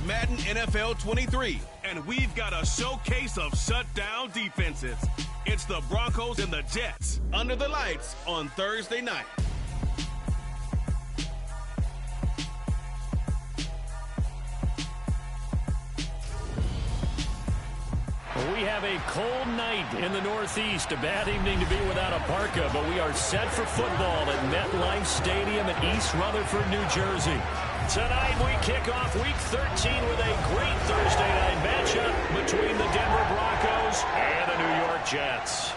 Madden NFL 23, and we've got a showcase of shutdown defenses. It's the Broncos and the Jets under the lights on Thursday night. We have a cold night in the Northeast. A bad evening to be without a parka, but we are set for football at MetLife Stadium in East Rutherford, New Jersey. Tonight we kick off Week 13 with a great Thursday night matchup between the Denver Broncos and the New York Jets.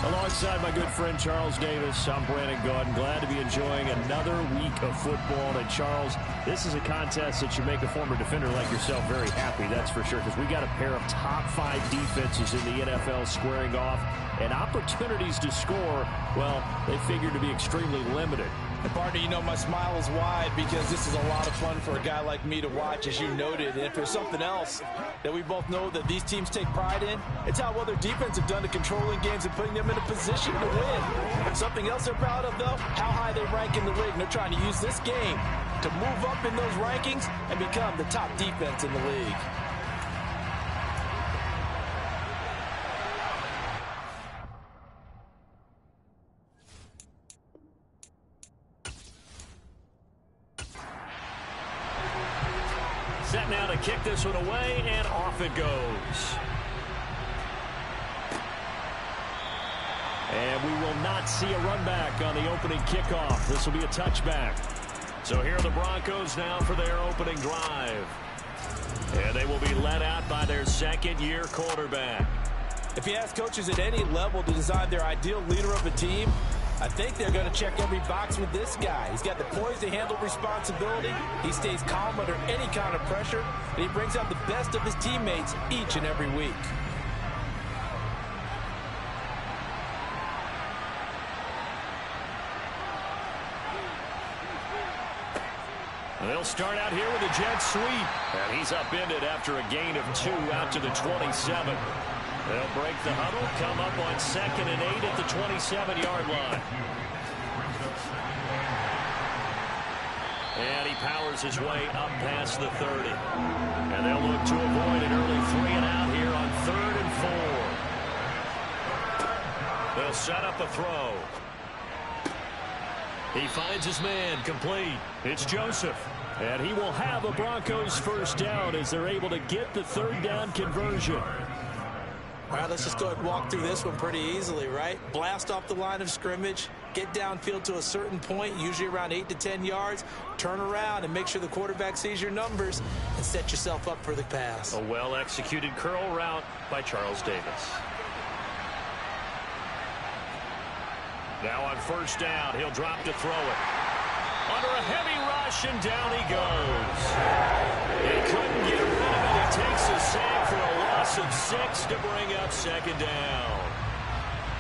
Alongside my good friend Charles Davis, I'm Brandon Gaudin. Glad to be enjoying another week of football. And Charles, this is a contest that should make a former defender like yourself very happy, that's for sure, because we got a pair of top 5 defenses in the NFL squaring off, and opportunities to score, well, they figure to be extremely limited. And partner, you know, my smile is wide because this is a lot of fun for a guy like me to watch, as you noted. And if there's something else that we both know that these teams take pride in, it's how well their defense have done to controlling games and putting them in a position to win. Something else they're proud of, though, how high they rank in the league. And they're trying to use this game to move up in those rankings and become the top defense in the league. Set now to kick this one away, and off it goes. And we will not see a run back on the opening kickoff. This will be a touchback. So here are the Broncos now for their opening drive. And they will be led out by their second-year quarterback. If you ask coaches at any level to design their ideal leader of a team, I think they're going to check every box with this guy. He's got the poise to handle responsibility. He stays calm under any kind of pressure, and he brings out the best of his teammates each and every week. They'll start out here with a jet sweep, and he's upended after a gain of 2 out to the 27. They'll break the huddle, come up on 2nd and 8 at the 27-yard line. And he powers his way up past the 30. And they'll look to avoid an early 3 and out here on 3rd and 4. They'll set up a throw. He finds his man, complete. It's Joseph. And he will have a Broncos first down as they're able to get the 3rd down conversion. All right, let's just go ahead and walk through this one pretty easily, right? Blast off the line of scrimmage, get downfield to a certain point, usually around 8 to 10 yards, turn around and make sure the quarterback sees your numbers and set yourself up for the pass. A well-executed curl route by Charles Davis. Now on first down, he'll drop to throw it. Under a heavy rush, and down he goes. He couldn't get rid of it. He takes a sack for a loss of 6 to bring up 2nd down.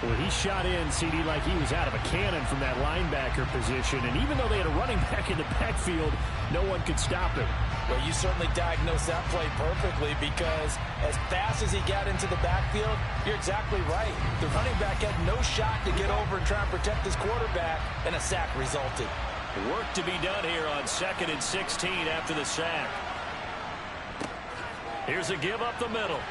Well, he shot in, CD, like he was out of a cannon from that linebacker position. And even though they had a running back in the backfield, no one could stop him. Well, you certainly diagnosed that play perfectly because as fast as he got into the backfield, you're exactly right. The running back had no shot to get over and try and protect his quarterback, and a sack resulted. Work to be done here on 2nd and 16 after the sack. Here's a give up the middle.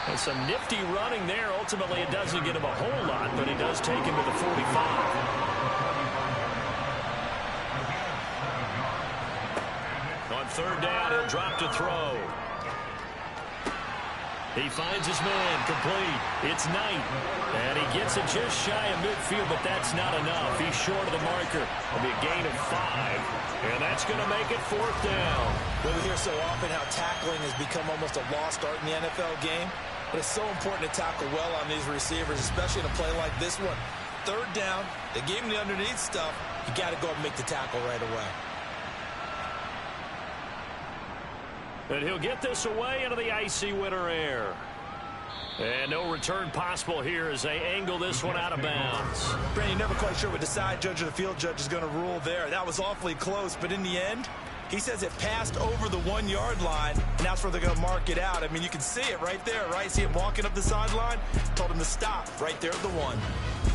And some nifty running there. Ultimately, it doesn't get him a whole lot, but he does take him to the 45. On 3rd down, he'll drop to throw. He finds his man, complete. It's Knight. And he gets it just shy of midfield, but that's not enough. He's short of the marker. It'll be a gain of 5. And that's going to make it 4th down. Well, we hear so often how tackling has become almost a lost art in the NFL game. But it's so important to tackle well on these receivers, especially in a play like this one. 3rd down, they gave him the underneath stuff. You got to go and make the tackle right away. And he'll get this away into the icy winter air. And no return possible here as they angle this one out of bounds. Brandon, you're never quite sure what the side judge or the field judge is going to rule there. That was awfully close, but in the end, He says it passed over the 1-yard line, and that's where they're going to mark it out. I mean, you can see it right there, right? See him walking up the sideline? Told him to stop right there at the 1.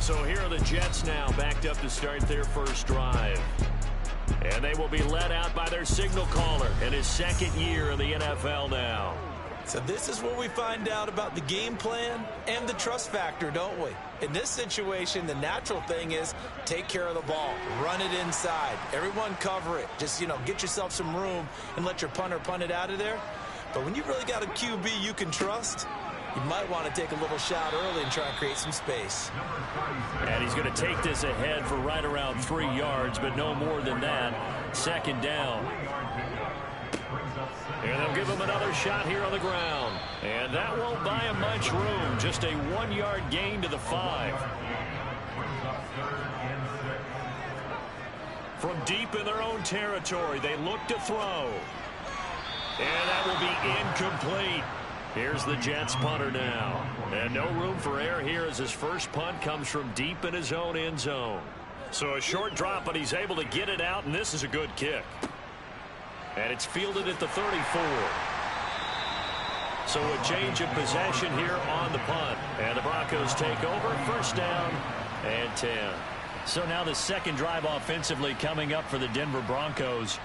So here are the Jets now, backed up to start their first drive. And they will be led out by their signal caller in his second year in the NFL now. So this is where we find out about the game plan and the trust factor, don't we? In this situation, the natural thing is take care of the ball. Run it inside. Everyone cover it. Just, get yourself some room and let your punter punt it out of there. But when you really got a QB you can trust, you might want to take a little shot early and try and create some space. And he's going to take this ahead for right around 3 yards, but no more than that. Second down. And they'll give him another shot here on the ground. And that won't buy him much room. Just a 1-yard gain to the 5. From deep in their own territory, they look to throw. And that will be incomplete. Here's the Jets punter now. And no room for error here as his first punt comes from deep in his own end zone. So a short drop, but he's able to get it out, and this is a good kick. And it's fielded at the 34. So a change of possession here on the punt. And the Broncos take over. First down and 10. So now the second drive offensively coming up for the Denver Broncos.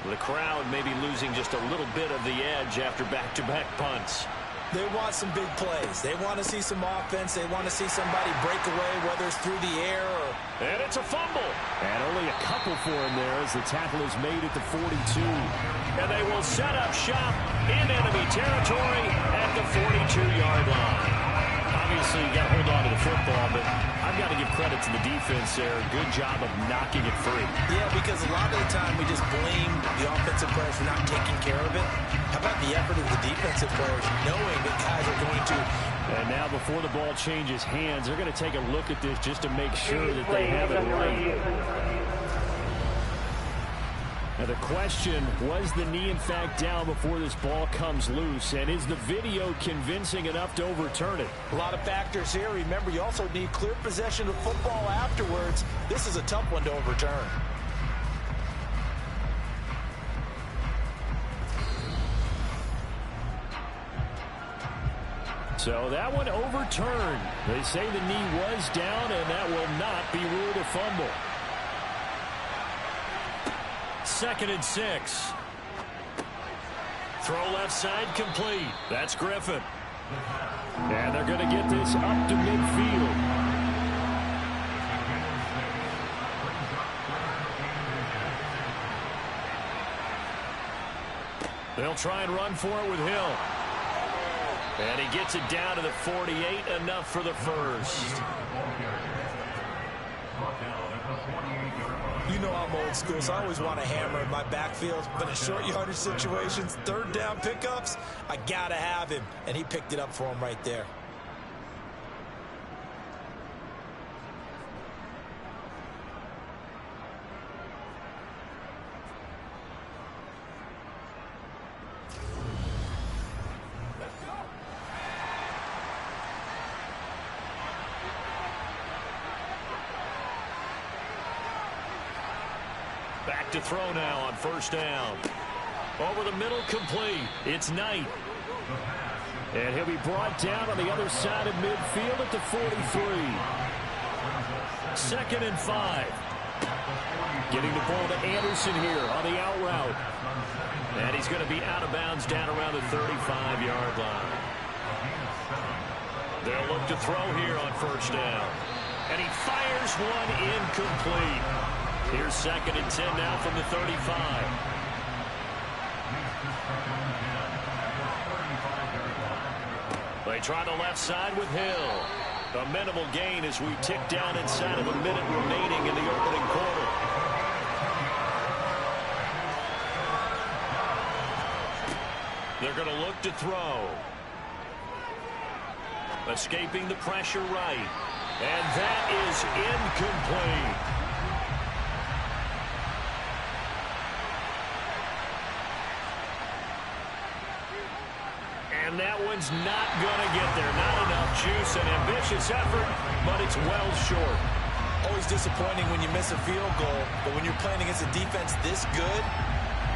The crowd may be losing just a little bit of the edge after back-to-back punts. They want some big plays. They want to see some offense. They want to see somebody break away, whether it's through the air or... And it's a fumble. And only a couple for him there as the tackle is made at the 42. And they will set up shop in enemy territory at the 42-yard line. Obviously, you got to hold on to the football, but I've got to give credit to the defense there. Good job of knocking it free. Yeah, because a lot of the time we just blame the offensive players for not taking care of it. How about the effort of the defensive players knowing that guys are going to... And now before the ball changes hands, they're going to take a look at this just to make sure that they have it right. Now the question, was the knee in fact down before this ball comes loose? And is the video convincing enough to overturn it? A lot of factors here. Remember, you also need clear possession of football afterwards. This is a tough one to overturn. So that one overturned. They say the knee was down, and that will not be ruled a fumble. 2nd and 6. Throw left side complete. That's Griffin. And they're going to get this up to midfield. They'll try and run for it with Hill. And he gets it down to the 48, enough for the first. You know I'm old school, so I always want to hammer in my backfield. But in short yardage situations, 3rd down pickups, I got to have him. And he picked it up for him right there. Back to throw now on 1st down. Over the middle, complete. It's Knight. And he'll be brought down on the other side of midfield at the 43. 2nd and 5. Getting the ball to Anderson here on the out route. And he's going to be out of bounds down around the 35-yard line. They'll look to throw here on 1st down. And he fires one incomplete. Here's 2nd and 10 now from the 35. They try the left side with Hill. A minimal gain as we tick down inside of a minute remaining in the opening quarter. They're going to look to throw. Escaping the pressure right. And that is incomplete. And that one's not going to get there. Not enough juice. An ambitious effort, but it's well short. Always disappointing when you miss a field goal, but when you're playing against a defense this good,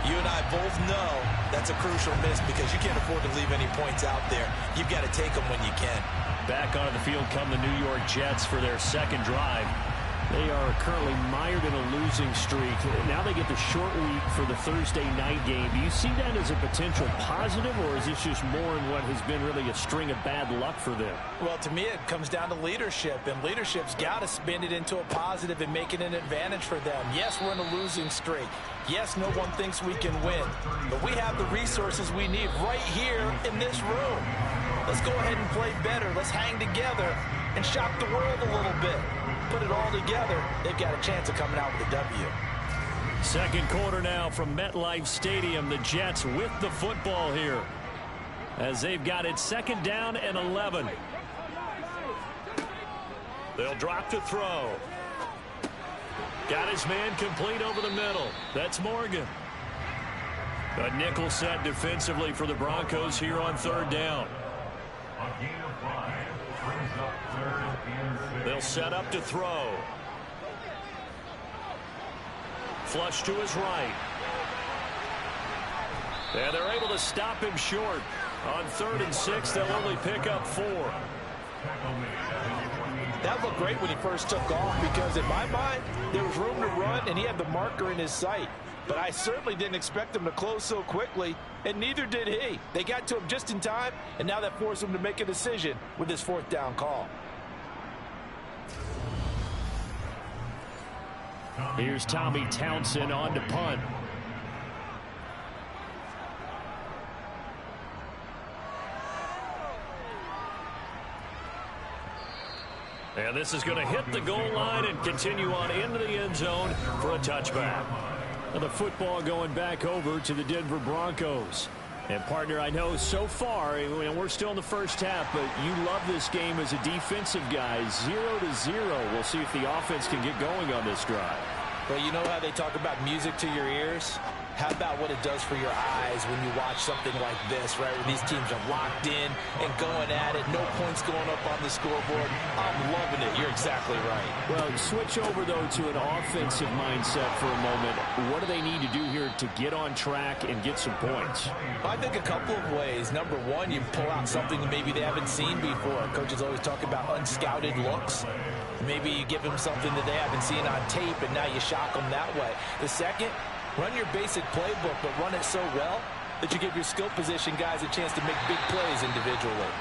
You and I both know that's a crucial miss because you can't afford to leave any points out there. You've got to take them when you can. Back onto the field come the New York Jets for their second drive. They are currently mired in a losing streak. Now they get the short week for the Thursday night game. Do you see that as a potential positive, or is this just more in what has been really a string of bad luck for them? Well, to me, it comes down to leadership, and leadership's got to spin it into a positive and make it an advantage for them. Yes, we're in a losing streak. Yes, no one thinks we can win, but we have the resources we need right here in this room. Let's go ahead and play better. Let's hang together and shock the world a little bit. Put it all together, they've got a chance of coming out with a W. Second quarter now from MetLife Stadium. The Jets with the football here as they've got it second down and 11. They'll drop to throw. Got his man complete over the middle. That's Morgan. A nickel set defensively for the Broncos here on third down. They'll set up to throw. Flush to his right. And they're able to stop him short. On 3rd and 6, they'll only pick up 4. That looked great when he first took off because in my mind, there was room to run and he had the marker in his sight. But I certainly didn't expect him to close so quickly, and neither did he. They got to him just in time, and now that forced him to make a decision with his 4th down call. Here's Tommy Townsend on to punt. And this is going to hit the goal line and continue on into the end zone for a touchback. Now the football going back over to the Denver Broncos. And, partner, I know so far, we're still in the first half, but you love this game as a defensive guy. 0-0. We'll see if the offense can get going on this drive. Well, you know how they talk about music to your ears? How about what it does for your eyes when you watch something like this, right? Where these teams are locked in and going at it. No points going up on the scoreboard. I'm loving it. You're exactly right. Well, switch over, though, to an offensive mindset for a moment. What do they need to do here to get on track and get some points? I think a couple of ways. Number one, you pull out something that maybe they haven't seen before. Coaches always talk about unscouted looks. Maybe you give them something that they haven't seen on tape, and now you shock them that way. The second, run your basic playbook, but run it so well that you give your skill position guys a chance to make big plays individually.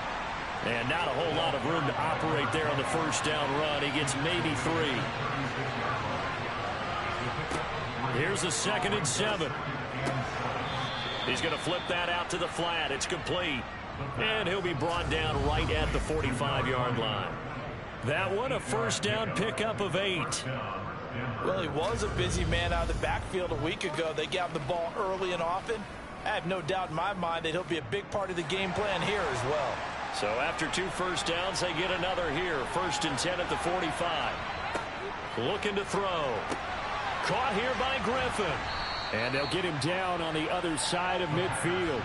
And not a whole lot of room to operate there on the first down run. He gets maybe 3. Here's the 2nd and 7. He's going to flip that out to the flat. It's complete. And he'll be brought down right at the 45-yard line. That one, a first down pickup of 8. Well, he was a busy man out of the backfield a week ago. They got him the ball early and often. I have no doubt in my mind that he'll be a big part of the game plan here as well. So after 2 first downs, they get another here. 1st and 10 at the 45. Looking to throw. Caught here by Griffin. And they'll get him down on the other side of midfield.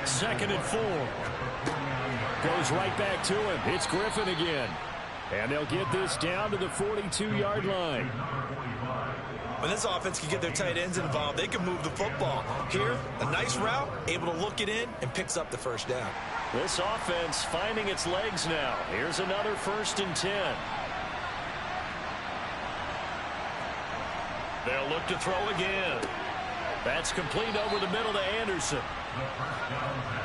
2nd and 4. Goes right back to him. It's Griffin again. And they'll get this down to the 42-yard line. When this offense can get their tight ends involved, they can move the football. Here, a nice route, able to look it in, and picks up the first down. This offense finding its legs now. Here's another 1st and 10. They'll look to throw again. That's complete over the middle to Anderson.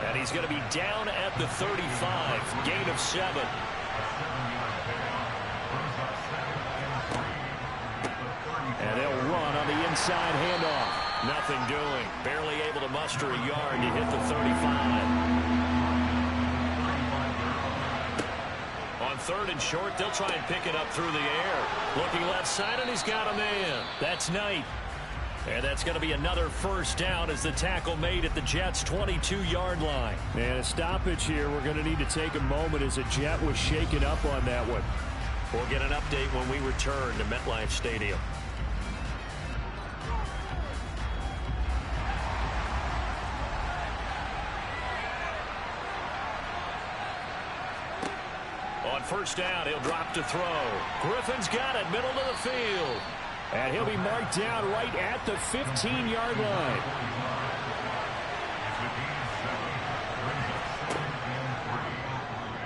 And he's going to be down at the 35. Gain of 7. And they'll run on the inside handoff. Nothing doing. Barely able to muster a yard to hit the 35. On 3rd and short, they'll try and pick it up through the air. Looking left side, and he's got a man. That's Knight. And that's going to be another first down as the tackle made at the Jets' 22-yard line. And a stoppage here. We're going to need to take a moment as a Jet was shaken up on that one. We'll get an update when we return to MetLife Stadium. On first down. He'll drop to throw. Griffin's got it, middle of the field. And he'll be marked down right at the 15-yard line.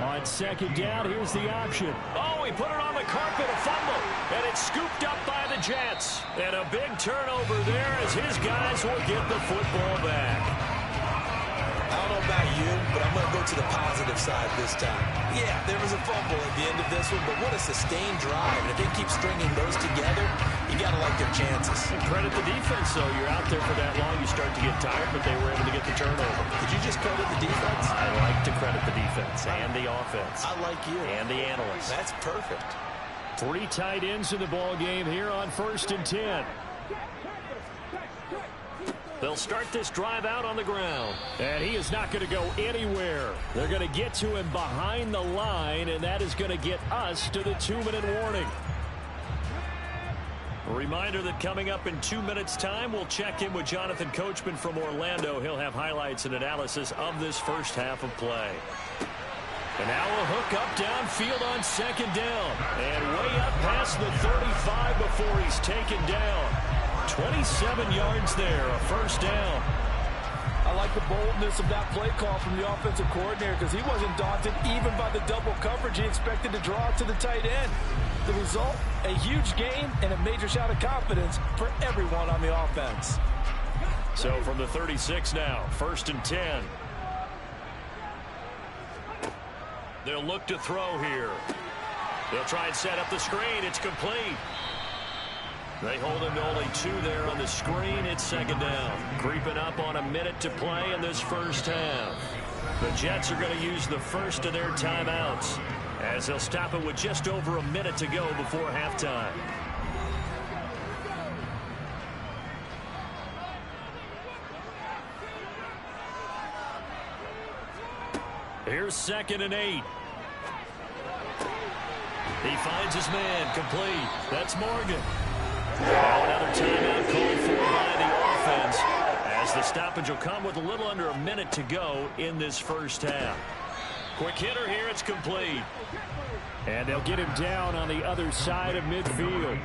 On second down, here's the option. Oh, he put it on the carpet, a fumble. And it's scooped up by the Jets. And a big turnover there as his guys will get the football back. I don't know about you, but I'm going to go to the positive side this time. Yeah, there was a fumble at the end of this one, but what a sustained drive. And if they keep stringing those together, you got to like their chances. And credit the defense, though. You're out there for that long, you start to get tired, but they were able to get the turnover. Did you just credit the defense? I like to credit the defense and the offense. I like you. And the analysts. That's perfect. 3 tight ends in the ball game here on 1st and 10. They'll start this drive out on the ground. And he is not going to go anywhere. They're going to get to him behind the line, and that is going to get us to the 2-minute warning. A reminder that coming up in 2 minutes' time, we'll check in with Jonathan Coachman from Orlando. He'll have highlights and analysis of this first half of play. And now a hook up downfield on second down. And way up past the 35 before he's taken down. 27 yards there, a first down. I like the boldness of that play call from the offensive coordinator because he wasn't daunted even by the double coverage. He expected to draw it to the tight end. The result, a huge gain and a major shout of confidence for everyone on the offense. So from the 36 now, 1st and 10. They'll look to throw here. They'll try and set up the screen. It's complete. They hold him to only 2 there on the screen. It's second down. Creeping up on a minute to play in this first half. The Jets are going to use the first of their timeouts as they'll stop it with just over a minute to go before halftime. Here's 2nd and 8. He finds his man, complete. That's Morgan. Now another timeout called for by the offense as the stoppage will come with a little under a minute to go in this first half. Quick hitter here, it's complete. And they'll get him down on the other side of midfield.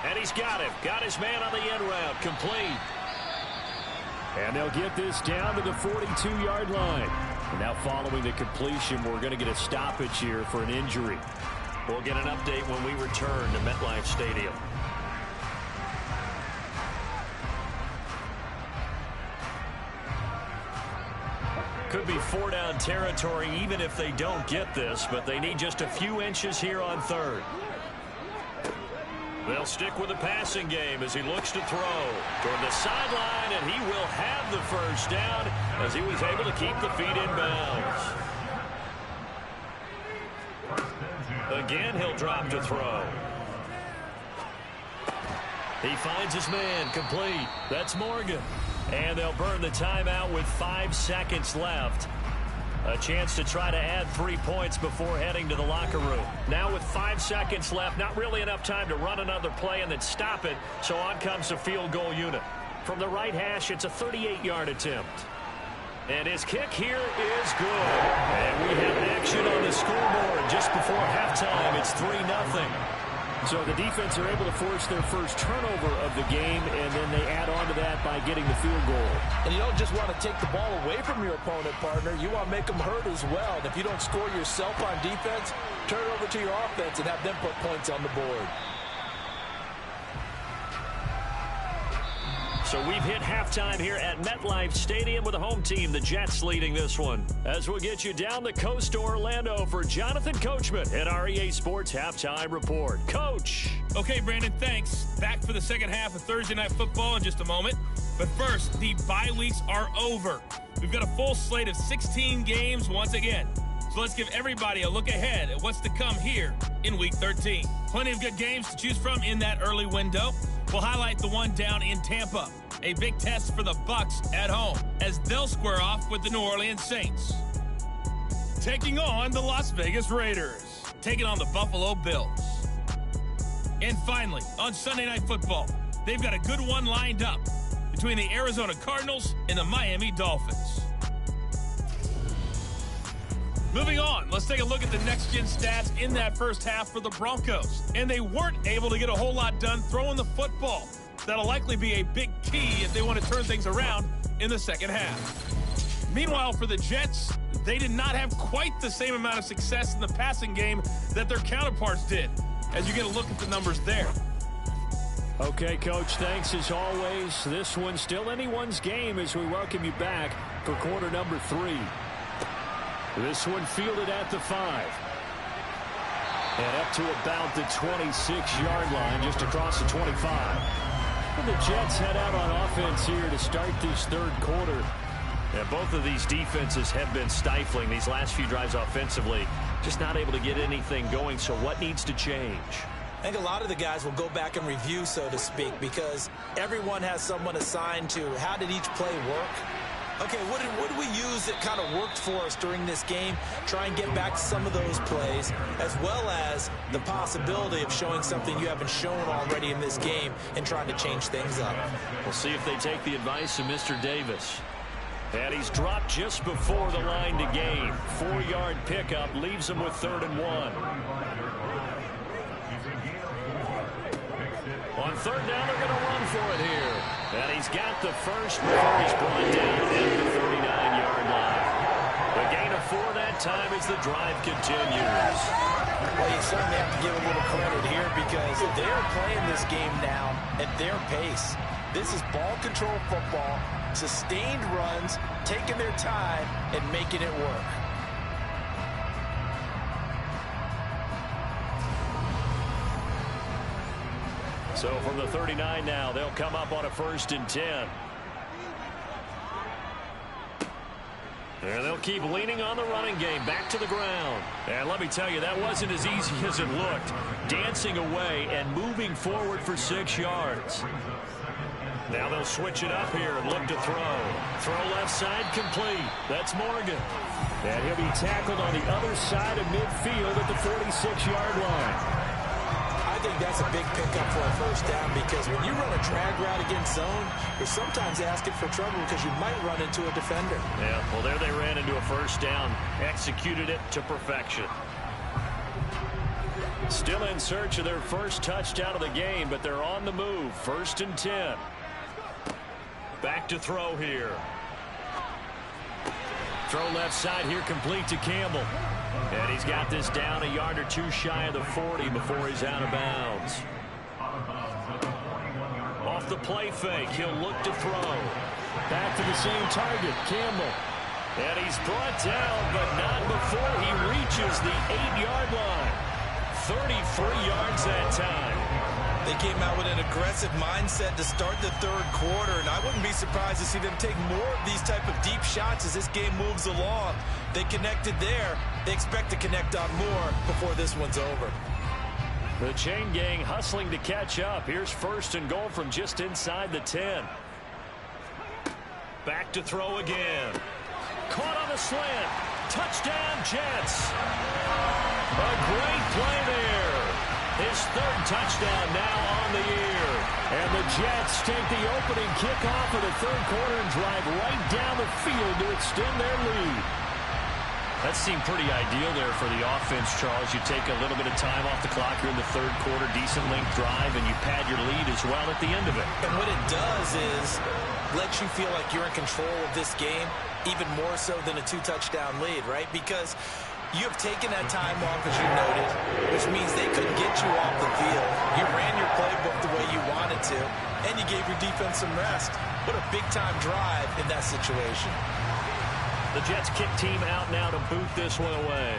And he's got him. Got his man on the end route, complete. And they'll get this down to the 42-yard line. And now following the completion, we're going to get a stoppage here for an injury. We'll get an update when we return to MetLife Stadium. Could be 4-down territory even if they don't get this, but they need just a few inches here on 3rd. They'll stick with the passing game as he looks to throw toward the sideline, and he will have the first down as he was able to keep the feet in bounds. Again, he'll drop to throw. He finds his man, complete. That's Morgan. And they'll burn the timeout with 5 seconds left. A chance to try to add 3 points before heading to the locker room. Now with 5 seconds left, not really enough time to run another play and then stop it. So on comes the field goal unit. From the right hash, it's a 38-yard attempt. And his kick here is good. And we have action on the scoreboard just before halftime. It's 3-0. So the defense are able to force their first turnover of the game, and then they add on to that by getting the field goal. And you don't just want to take the ball away from your opponent, partner. You want to make them hurt as well. And if you don't score yourself on defense, turn it over to your offense and have them put points on the board. So we've hit halftime here at MetLife Stadium with the home team, the Jets, leading this one. As we'll get you down the coast to Orlando for Jonathan Coachman at our EA Sports Halftime Report. Coach. Okay, Brandon, thanks. Back for the second half of Thursday Night Football in just a moment. But first, the bye weeks are over. We've got a full slate of 16 games once again. So let's give everybody a look ahead at what's to come here in Week 13. Plenty of good games to choose from in that early window. We'll highlight the one down in Tampa. A big test for the Bucs at home as they'll square off with the New Orleans Saints. Taking on the Las Vegas Raiders. Taking on the Buffalo Bills. And finally, on Sunday Night Football, they've got a good one lined up between the Arizona Cardinals and the Miami Dolphins. Moving on, let's take a look at the next-gen stats in that first half for the Broncos. And they weren't able to get a whole lot done throwing the football. That'll likely be a big key if they want to turn things around in the second half. Meanwhile, for the Jets, they did not have quite the same amount of success in the passing game that their counterparts did, as you get a look at the numbers there. Okay, Coach, thanks as always. This one's still anyone's game as we welcome you back for quarter number 3. This one fielded at the 5. And up to about the 26-yard line, just across the 25. And the Jets head out on offense here to start this third quarter. Yeah, both of these defenses have been stifling these last few drives offensively. Just not able to get anything going, so what needs to change? I think a lot of the guys will go back and review, so to speak, because everyone has someone assigned to how did each play work. Okay, what did we use that kind of worked for us during this game? Try and get back to some of those plays, as well as the possibility of showing something you haven't shown already in this game and trying to change things up. We'll see if they take the advice of Mr. Davis. And he's dropped just before the line to gain. 4-yard pickup leaves him with 3rd and 1. On 3rd down, they're going to run for it here. And he's got the first before he's brought down at the 39-yard line. The gain of 4 that time as the drive continues. Well, you certainly have to give a little credit here because they're playing this game now at their pace. This is ball control football, sustained runs, taking their time, and making it work. So from the 39 now, they'll come up on a 1st and 10. And they'll keep leaning on the running game back to the ground. And let me tell you, that wasn't as easy as it looked. Dancing away and moving forward for 6 yards. Now they'll switch it up here and look to throw. Throw left side complete. That's Morgan. And he'll be tackled on the other side of midfield at the 46-yard line. I think that's a big pickup for a 1st down because when you run a drag route against zone, you're sometimes asking for trouble because you might run into a defender. Yeah, well, there they ran into a 1st down, executed it to perfection. Still in search of their first touchdown of the game, but they're on the move. 1st and 10. Back to throw here. Throw left side here complete to Campbell. And he's got this down a yard or 2 shy of the 40 before he's out of bounds. Off the play fake, he'll look to throw. Back to the same target, Campbell. And he's brought down, but not before he reaches the 8-yard line. 33 yards that time. They came out with an aggressive mindset to start the 3rd quarter, and I wouldn't be surprised to see them take more of these type of deep shots as this game moves along. They connected there. They expect to connect on more before this one's over. The chain gang hustling to catch up. Here's 1st and goal from just inside the 10. Back to throw again. Caught on the slant. Touchdown, Jets. A great play there. His 3rd touchdown now on the year. And the Jets take the opening kickoff of the 3rd quarter and drive right down the field to extend their lead. That seemed pretty ideal there for the offense, Charles. You take a little bit of time off the clock here in the 3rd quarter, decent length drive, and you pad your lead as well at the end of it. And what it does is lets you feel like you're in control of this game, even more so than a 2-touchdown lead, right? Because you have taken that time off, as you noted, which means they couldn't get you off the field. You ran your playbook the way you wanted to, and you gave your defense some rest. What a big-time drive in that situation. The Jets kick team out now to boot this one away.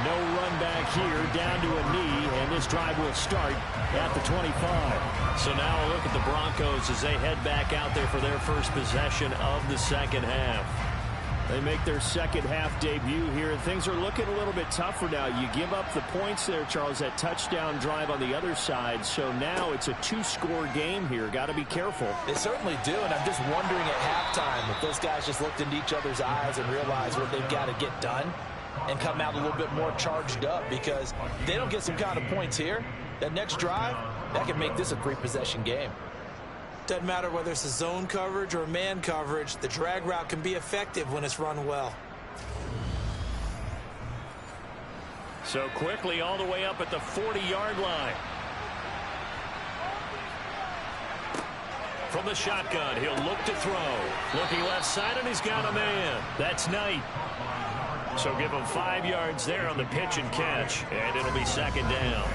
No run back here, down to a knee, and this drive will start at the 25. So now a look at the Broncos as they head back out there for their first possession of the second half. They make their second half debut here, and things are looking a little bit tougher now. You give up the points there, Charles, that touchdown drive on the other side. So now it's a 2-score game here. Got to be careful. They certainly do, and I'm just wondering at halftime if those guys just looked into each other's eyes and realized what they've got to get done and come out a little bit more charged up, because they don't get some kind of points here. That next drive, that can make this a 3-possession game. Doesn't matter whether it's a zone coverage or man coverage, the drag route can be effective when it's run well. So quickly all the way up at the 40-yard line. From the shotgun, he'll look to throw. Looking left side, and he's got a man. That's Knight. So give him 5 yards there on the pitch and catch, and it'll be second down.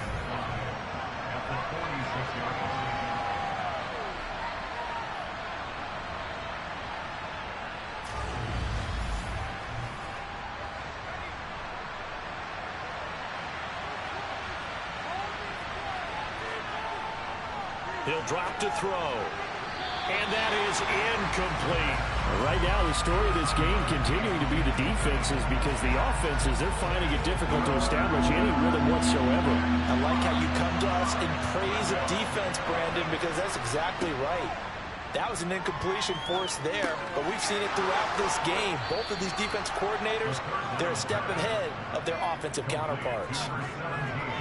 He'll drop to throw. And that is incomplete. Right now, the story of this game continuing to be the defenses, because the offenses, they're finding it difficult to establish any rhythm whatsoever. I like how you come to us in praise of defense, Brandon, because that's exactly right. That was an incompletion force there, but we've seen it throughout this game. Both of these defense coordinators, they're a step ahead of their offensive counterparts.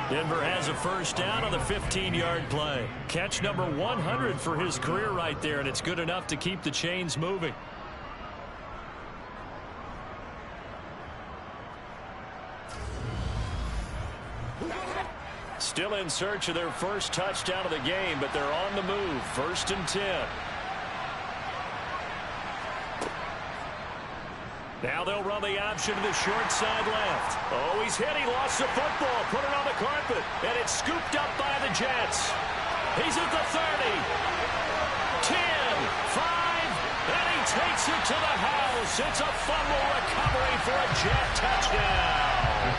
Denver has a first down on the 15-yard play. Catch number 100 for his career right there, and it's good enough to keep the chains moving. Still in search of their first touchdown of the game, but they're on the move. 1st and 10. Now they'll run the option to the short side left. Oh, he's hit. He lost the football. Put it on the carpet. And it's scooped up by the Jets. He's at the 30. 10, 5, and he takes it to the house. It's a fumble recovery for a Jet touchdown.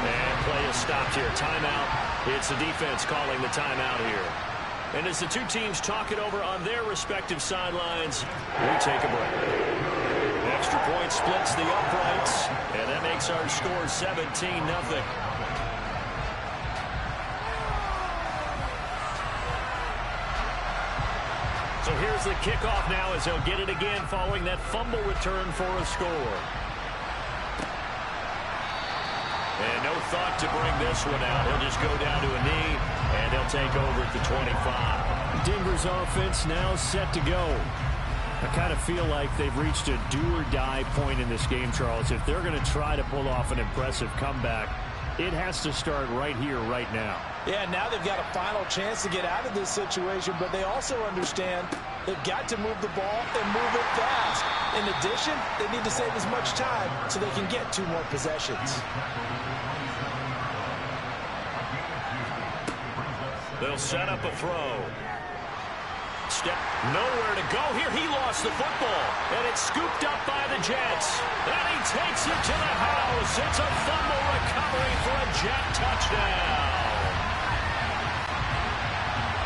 And play is stopped here. Timeout. It's the defense calling the timeout here. And as the two teams talk it over on their respective sidelines, we take a break. Extra point splits the uprights, and that makes our score 17-0. So here's the kickoff now as they'll get it again following that fumble return for a score. And no thought to bring this one out. He'll just go down to a knee, and they'll take over at the 25. Denver's offense now set to go. I kind of feel like they've reached a do-or-die point in this game, Charles. If they're going to try to pull off an impressive comeback, it has to start right here, right now. Yeah, now they've got a final chance to get out of this situation, but they also understand they've got to move the ball and move it fast. In addition, they need to save as much time so they can get 2 more possessions. They'll set up a throw. Step nowhere to go here. He lost the football, and it's scooped up by the Jets. And he takes it to the house. It's a fumble recovery for a Jet touchdown.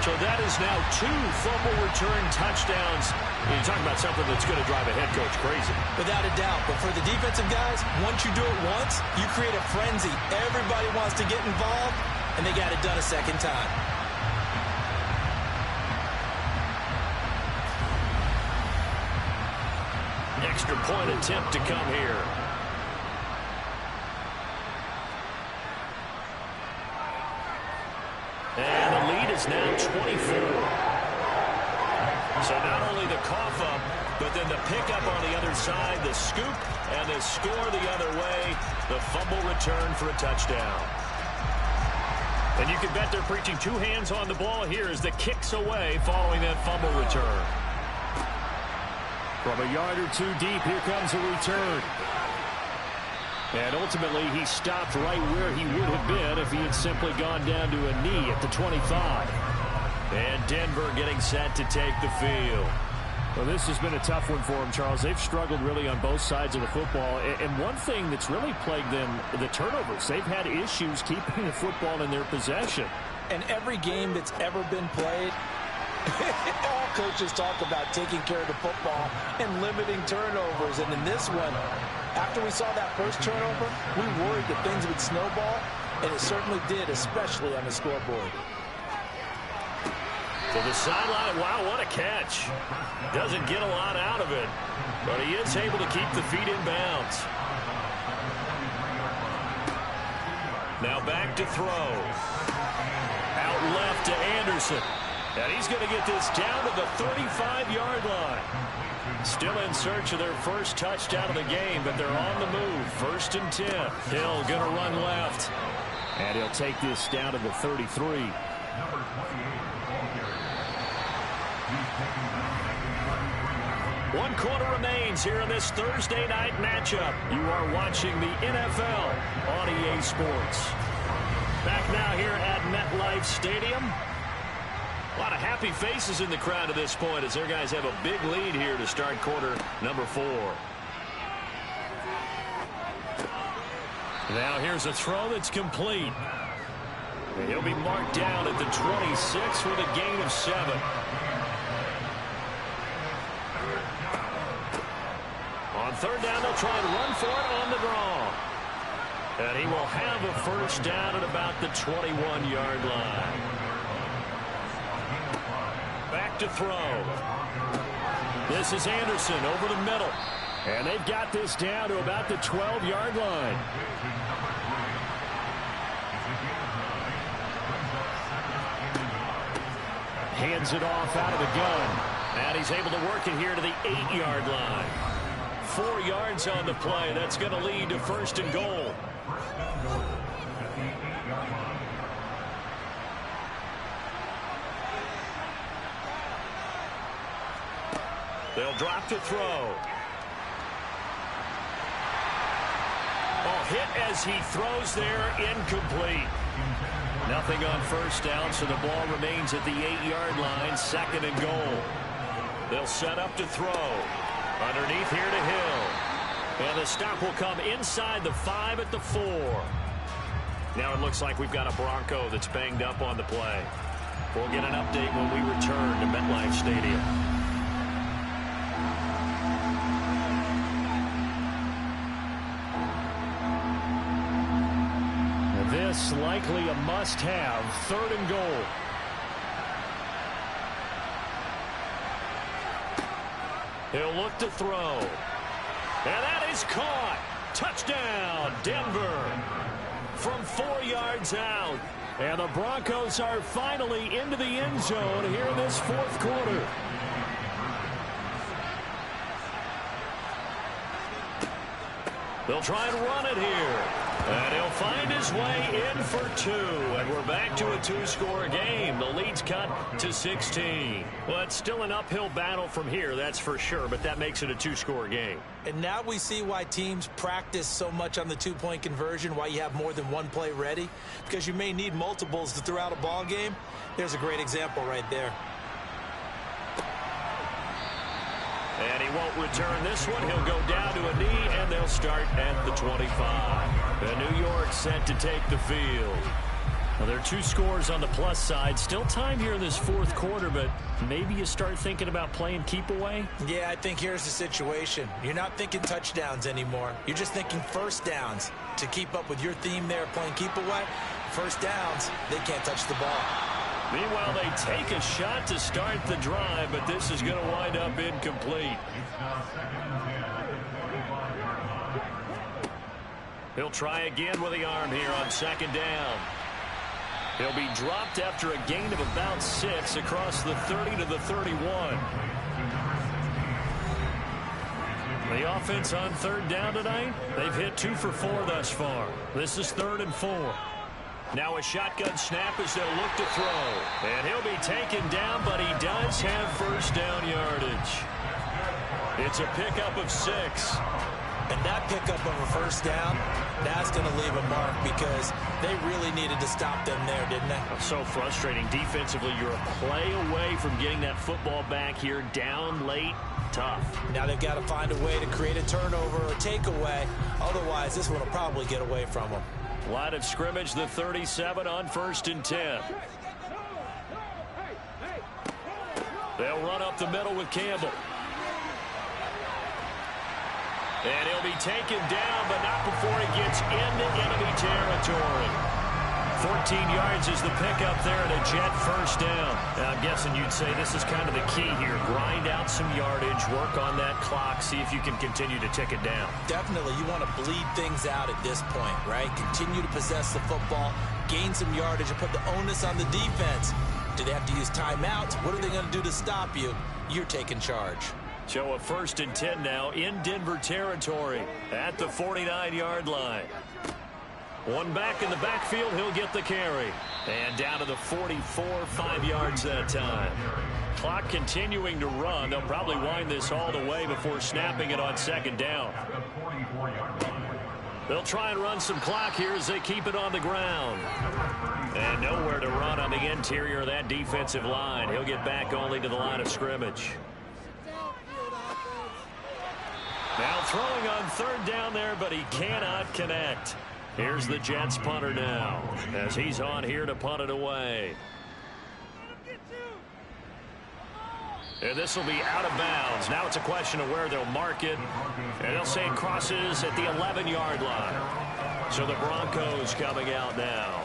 So that is now 2 fumble return touchdowns. You're talking about something that's going to drive a head coach crazy. Without a doubt. But for the defensive guys, once you do it once, you create a frenzy. Everybody wants to get involved, and they got it done a second time. Extra point attempt to come here. And the lead is now 24. So not only the cough up, but then the pickup on the other side, the scoop, and the score the other way, the fumble return for a touchdown. And you can bet they're preaching 2 hands on the ball here as the kick's away following that fumble return. From a yard or 2 deep, here comes a return. And ultimately, he stopped right where he would have been if he had simply gone down to a knee at the 25. And Denver getting set to take the field. Well, this has been a tough one for them, Charles. They've struggled really on both sides of the football. And one thing that's really plagued them, the turnovers. They've had issues keeping the football in their possession. And every game that's ever been played, all coaches talk about taking care of the football and limiting turnovers. And in this one, after we saw that first turnover, we worried that things would snowball, and it certainly did, especially on the scoreboard. To the sideline, wow, what a catch. Doesn't get a lot out of it, but he is able to keep the feet in bounds. Now back to throw. Out left to Anderson. And he's going to get this down to the 35-yard line. Still in search of their first touchdown of the game, but they're on the move. 1st and 10. Hill going to run left. And he'll take this down to the 33. One quarter remains here in this Thursday night matchup. You are watching the NFL on EA Sports. Back now here at MetLife Stadium. A lot of happy faces in the crowd at this point as their guys have a big lead here to start quarter number 4. Now here's a throw that's complete. And he'll be marked down at the 26 with a gain of 7. On 3rd down, they'll try and run for it on the draw. And he will have a first down at about the 21-yard line. Back to throw. This is Anderson over the middle. And they've got this down to about the 12-yard line. Hands it off out of the gun. And he's able to work it here to the 8-yard line. 4 yards on the play. That's going to lead to 1st and goal. They'll drop to throw. Oh, hit as he throws there, incomplete. Nothing on 1st down, so the ball remains at the 8-yard line, 2nd and goal. They'll set up to throw. Underneath here to Hill. And the stop will come inside the 5 at the 4. Now it looks like we've got a Bronco that's banged up on the play. We'll get an update when we return to MetLife Stadium. This likely a must-have. 3rd and goal. He'll look to throw. And that is caught. Touchdown, Denver. From 4 yards out. And the Broncos are finally into the end zone here in this 4th quarter. They'll try and run it here. And he'll find his way in for 2. And we're back to a 2-score game. The lead's cut to 16. Well, it's still an uphill battle from here, that's for sure, but that makes it a 2-score game. And now we see why teams practice so much on the 2-point conversion, why you have more than one play ready, because you may need multiples to throw out a ball game. There's a great example right there. And he won't return this one. He'll go down to a knee, and they'll start at the 25. And New York set to take the field. Well, there are 2 scores on the plus side. Still time here in this 4th quarter, but maybe you start thinking about playing keep away? Yeah, I think here's the situation. You're not thinking touchdowns anymore. You're just thinking 1st downs. To keep up with your theme there, playing keep away, 1st downs, they can't touch the ball. Meanwhile, they take a shot to start the drive, but this is going to wind up incomplete. He'll try again with the arm here on 2nd down. He'll be dropped after a gain of about 6 across the 30 to the 31. The offense on 3rd down tonight, they've hit 2 for 4 thus far. This is 3rd and 4. Now a shotgun snap as they'll look to throw. And he'll be taken down, but he does have 1st down yardage. It's a pickup of 6. And that pickup of a 1st down, that's going to leave a mark because they really needed to stop them there, didn't they? So frustrating. Defensively, you're a play away from getting that football back here down late. Tough. Now they've got to find a way to create a turnover or takeaway. Otherwise, this one will probably get away from them. Line of scrimmage, the 37 on 1st and 10. They'll run up the middle with Campbell. And he'll be taken down, but not before he gets into enemy territory. 14 yards is the pickup there and a Jet 1st down. Now, I'm guessing you'd say this is kind of the key here. Grind out some yardage, work on that clock, see if you can continue to tick it down. Definitely. You want to bleed things out at this point, right? Continue to possess the football, gain some yardage, and put the onus on the defense Do they have to use timeouts? What are they going to do to stop you? You're taking charge. So a 1st and 10 now in Denver territory at the 49-yard line. One back in the backfield, he'll get the carry. And down to the 44, 5 yards that time. Clock continuing to run. They'll probably wind this all the way before snapping it on 2nd down. They'll try and run some clock here as they keep it on the ground. And nowhere to run on the interior of that defensive line. He'll get back only to the line of scrimmage. Now throwing on 3rd down there, but he cannot connect. Here's the Jets punter now as he's on here to punt it away. And this will be out of bounds. Now it's a question of where they'll mark it. And they'll say it crosses at the 11-yard line. So the Broncos coming out now.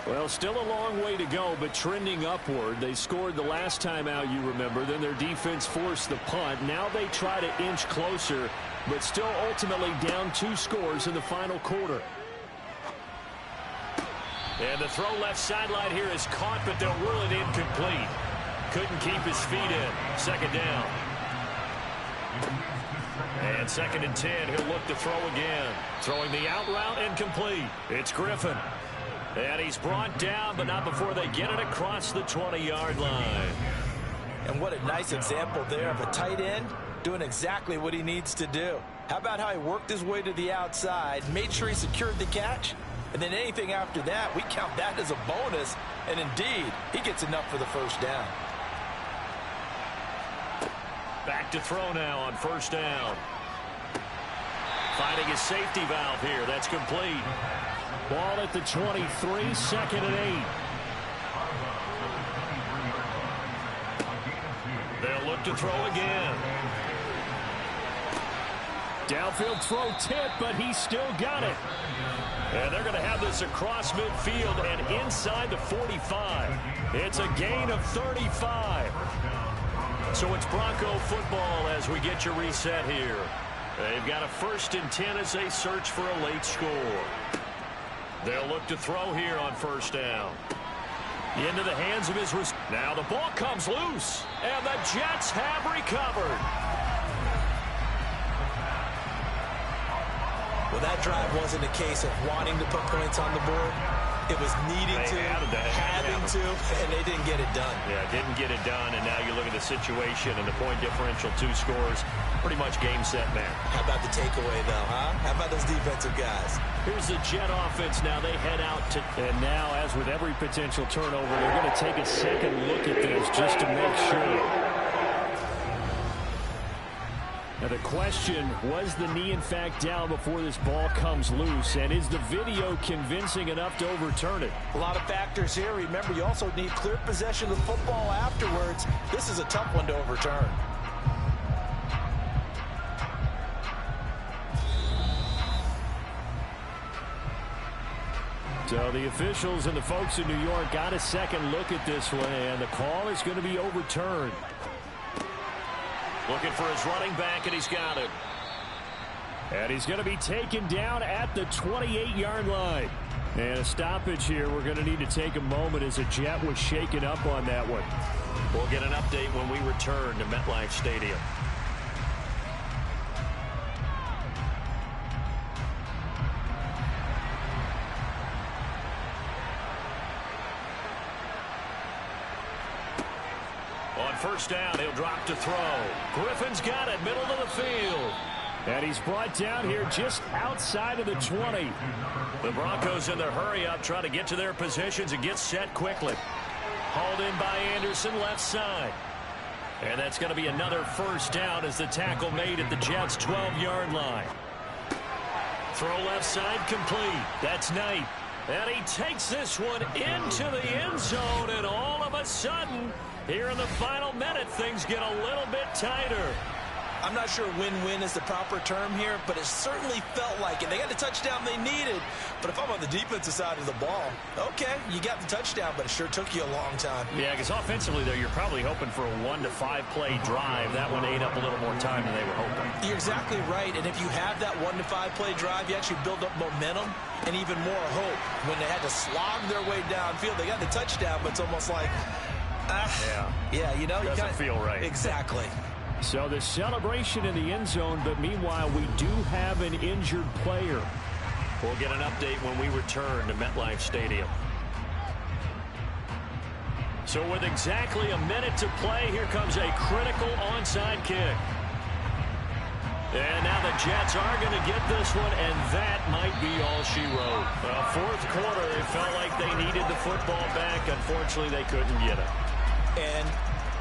Well, still a long way to go, but trending upward. They scored the last time out, you remember. Then their defense forced the punt. Now they try to inch closer, but still ultimately down 2 scores in the final quarter. And the throw left sideline here is caught, but they'll rule it incomplete. Couldn't keep his feet in. 2nd down. And 2nd and 10. He'll look to throw again. Throwing the out route incomplete. It's Griffin. And he's brought down, but not before they get it across the 20-yard line. And what a nice example there of a tight end doing exactly what he needs to do. How about how he worked his way to the outside, made sure he secured the catch, and then anything after that, we count that as a bonus. And indeed, he gets enough for the 1st down. Back to throw now on 1st down. Finding his safety valve here. That's complete. Ball at the 23, 2nd and 8. They'll look to throw again. Downfield throw tip, but he still got it. And they're going to have this across midfield and inside the 45. It's a gain of 35. So it's Bronco football as we get your reset here. They've got a 1st and 10 as they search for a late score. They'll look to throw here on 1st down. Into the hands of his receiver. Now the ball comes loose, and the Jets have recovered. Well, that drive wasn't a case of wanting to put points on the board. It was needing to, having to, and they didn't get it done. Yeah, didn't get it done, and now you look at the situation and the point differential, 2 scores, pretty much game, set, match. How about the takeaway, though, huh? How about those defensive guys? Here's the Jet offense now. They head out to... And now, as with every potential turnover, they're going to take a second look at this just to make sure. Now the question, was the knee in fact down before this ball comes loose? And is the video convincing enough to overturn it? A lot of factors here. Remember, you also need clear possession of the football afterwards. This is a tough one to overturn. So the officials and the folks in New York got a second look at this one, and the call is going to be overturned. Looking for his running back, and he's got it. And he's going to be taken down at the 28-yard line. And a stoppage here. We're going to need to take a moment as a Jet was shaken up on that one. We'll get an update when we return to MetLife Stadium. On 1st down, he'll drop to throw. Griffin's got it, middle of the field. And he's brought down here just outside of the 20. The Broncos in their hurry-up trying to get to their positions and get set quickly. Hauled in by Anderson, left side. And that's going to be another 1st down as the tackle made at the Jets' 12-yard line. Throw left side complete. That's Knight. And he takes this one into the end zone, and all of a sudden, here in the final minute, things get a little bit tighter. I'm not sure win-win is the proper term here, but it certainly felt like it. They got the touchdown they needed, but if I'm on the defensive side of the ball, okay, you got the touchdown, but it sure took you a long time. Yeah, because offensively there, you're probably hoping for a 1 to 5 play drive. That one ate up a little more time than they were hoping. You're exactly right, and if you have that 1 to 5 play drive, you actually build up momentum and even more hope. When they had to slog their way downfield, they got the touchdown, but it's almost like, Yeah, you know. Doesn't feel right. Exactly. So the celebration in the end zone, but meanwhile, we do have an injured player. We'll get an update when we return to MetLife Stadium. So with exactly a minute to play, here comes a critical onside kick. And now the Jets are going to get this one, and that might be all she wrote. Well, fourth quarter, it felt like they needed the football back. Unfortunately, they couldn't get it. And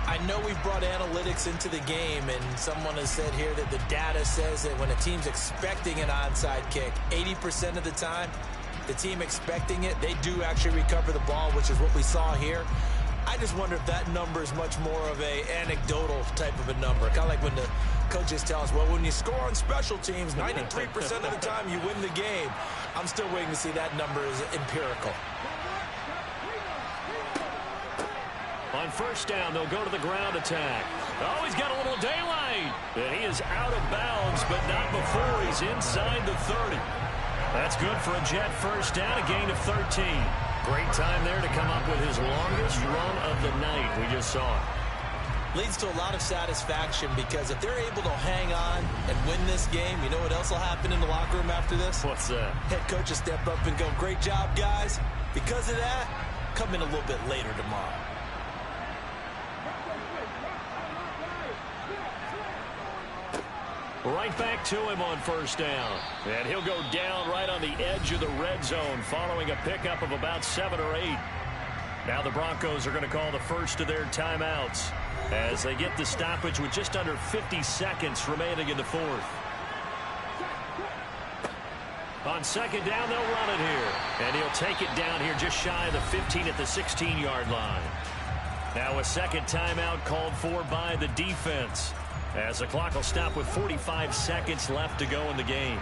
I know we've brought analytics into the game, and someone has said here that the data says that when a team's expecting an onside kick, 80% of the time, the team expecting it, they do actually recover the ball, which is what we saw here. I just wonder if that number is much more of a anecdotal type of a number. Kind of like when the coaches tell us, well, when you score on special teams, 93% of the time you win the game. I'm still waiting to see that number is empirical. On first down, they'll go to the ground attack. Oh, he's got a little daylight. And he is out of bounds, but not before he's inside the 30. That's good for a Jet first down, a gain of 13. Great time there to come up with his longest run of the night. We just saw it. Leads to a lot of satisfaction because if they're able to hang on and win this game, you know what else will happen in the locker room after this? What's that? Head coach will step up and go, great job, guys. Because of that, come in a little bit later tomorrow. Right back to him on first down. And he'll go down right on the edge of the red zone following a pickup of about 7 or 8. Now the Broncos are going to call the first of their timeouts as they get the stoppage with just under 50 seconds remaining in the fourth. On second down, they'll run it here. And he'll take it down here just shy of the 15 at the 16-yard line. Now a second timeout called for by the defense, as the clock will stop with 45 seconds left to go in the game.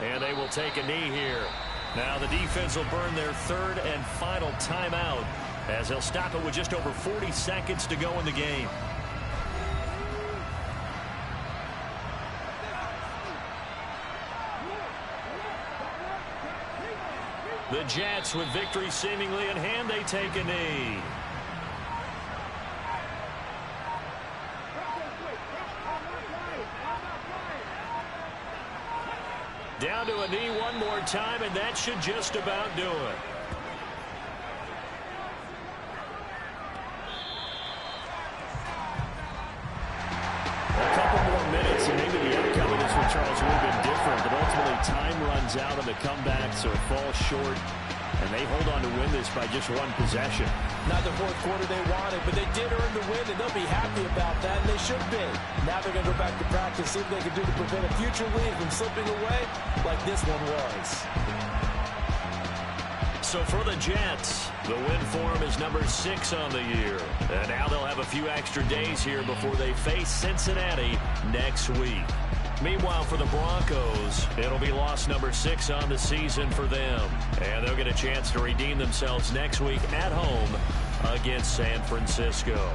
And they will take a knee here. Now the defense will burn their third and final timeout, as they'll stop it with just over 40 seconds to go in the game. The Jets, with victory seemingly in hand, they take a knee. Down to a knee one more time, and that should just about do it. A couple more minutes, and maybe the outcome of this one, Charles, would have been different. But ultimately, time runs out on the comeback, so it falls short. And they hold on to win this by just one possession. Not the fourth quarter they wanted, but they did earn the win, and they'll be happy about that, and they should be. Now they're going to go back to practice, see what they can do to prevent a future lead from slipping away like this one was. So for the Jets, the win form is number 6 on the year. And now they'll have a few extra days here before they face Cincinnati next week. Meanwhile, for the Broncos, it'll be loss number 6 on the season for them. And they'll get a chance to redeem themselves next week at home against San Francisco.